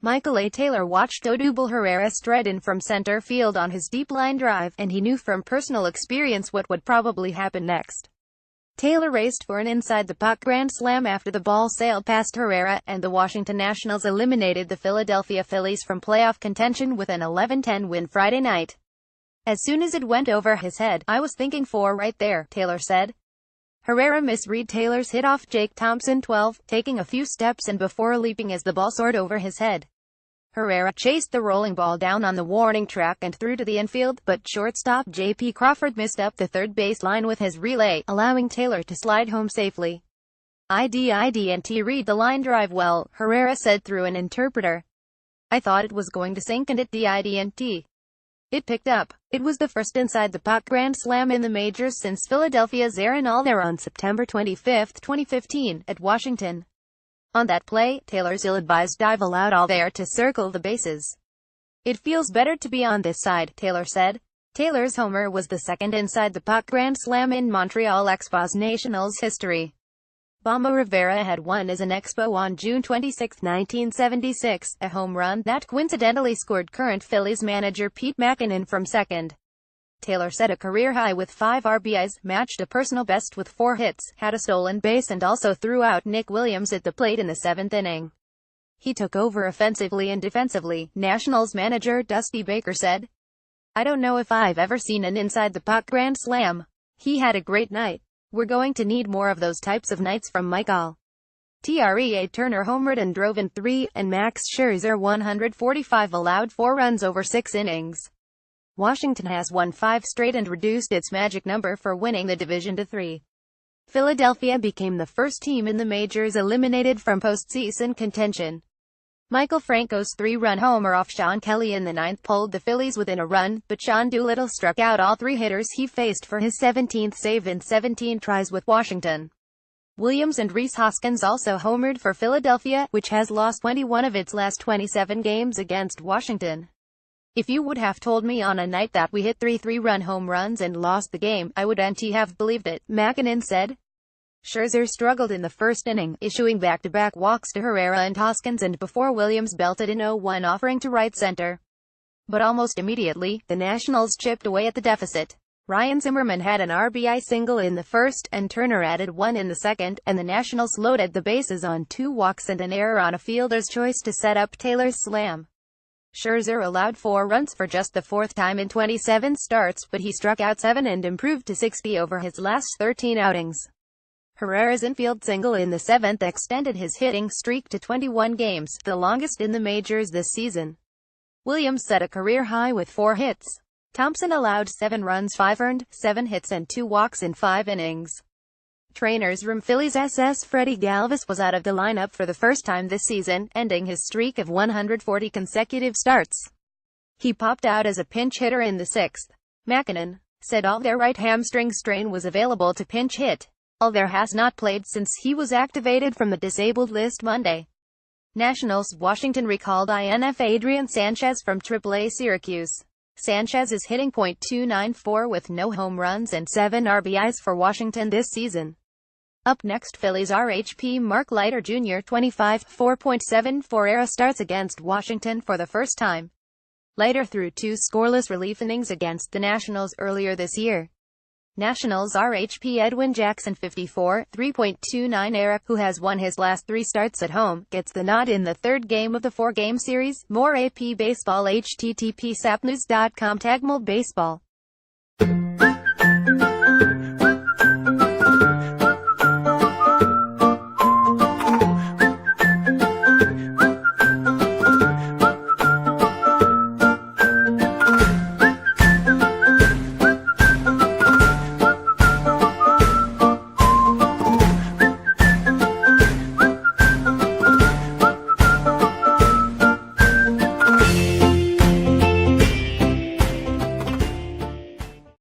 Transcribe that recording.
Michael A. Taylor watched Odubel Herrera stride in from center field on his deep line drive, and he knew from personal experience what would probably happen next. Taylor raced for an inside-the-puck grand slam after the ball sailed past Herrera, and the Washington Nationals eliminated the Philadelphia Phillies from playoff contention with an 11-10 win Friday night. As soon as it went over his head, I was thinking 4 right there, Taylor said. Herrera misread Taylor's hit off Jake Thompson 12, taking a few steps and before leaping as the ball soared over his head. Herrera chased the rolling ball down on the warning track and threw to the infield, but shortstop J.P. Crawford missed up the third base line with his relay, allowing Taylor to slide home safely. I didn't read the line drive well, Herrera said through an interpreter. I thought it was going to sink and it didn't. It picked up. It was the first inside-the-puck grand slam in the majors since Philadelphia's Aaron Alder on September 25, 2015, at Washington. On that play, Taylor's ill-advised dive allowed Alder to circle the bases. It feels better to be on this side, Taylor said. Taylor's homer was the second inside-the-puck grand slam in Montreal Expos Nationals history. Bamba Rivera had one as an Expo on June 26, 1976, a home run that coincidentally scored current Phillies manager Pete Mackinnon from second. Taylor set a career high with 5 RBIs, matched a personal best with 4 hits, had a stolen base and also threw out Nick Williams at the plate in the 7th inning. He took over offensively and defensively, Nationals manager Dusty Baker said. I don't know if I've ever seen an inside-the-puck grand slam. He had a great night. We're going to need more of those types of nights from Michael. Turner homered and drove in 3, and Max Scherzer 145 allowed 4 runs over 6 innings. Washington has won 5 straight and reduced its magic number for winning the division to 3. Philadelphia became the first team in the majors eliminated from postseason contention. Michael Franco's 3-run homer off Sean Kelly in the 9th pulled the Phillies within a run, but Sean Doolittle struck out all 3 hitters he faced for his 17th save in 17 tries with Washington. Williams and Rhys Hoskins also homered for Philadelphia, which has lost 21 of its last 27 games against Washington. If you would have told me on a night that we hit 3 3-run home runs and lost the game, I wouldn't have believed it, Mackinnon said. Scherzer struggled in the first inning, issuing back-to-back walks to Herrera and Hoskins and before Williams belted an 0-1 offering to right center. But almost immediately, the Nationals chipped away at the deficit. Ryan Zimmerman had an RBI single in the first, and Turner added 1 in the second, and the Nationals loaded the bases on 2 walks and an error on a fielder's choice to set up Taylor's slam. Scherzer allowed 4 runs for just the 4th time in 27 starts, but he struck out 7 and improved to 60 over his last 13 outings. Herrera's infield single in the 7th extended his hitting streak to 21 games, the longest in the majors this season. Williams set a career high with 4 hits. Thompson allowed 7 runs, 5 earned, 7 hits and 2 walks in 5 innings. Trainers room Phillies SS Freddie Galvis was out of the lineup for the first time this season, ending his streak of 140 consecutive starts. He popped out as a pinch hitter in the 6th. Mackinnon said Alder's right hamstring strain was available to pinch hit. Alder has not played since he was activated from the disabled list Monday. Nationals Washington recalled INF Adrian Sanchez from AAA Syracuse. Sanchez is hitting .294 with no home runs and 7 RBIs for Washington this season. Up next, Phillies RHP Mark Leiter Jr. 25, 4.74 ERA starts against Washington for the first time. Leiter threw 2 scoreless relief innings against the Nationals earlier this year. Nationals RHP Edwin Jackson 54, 3.29 ERA, who has won his last 3 starts at home, gets the nod in the 3rd game of the 4-game series. More AP Baseball http://sapnews.com /baseball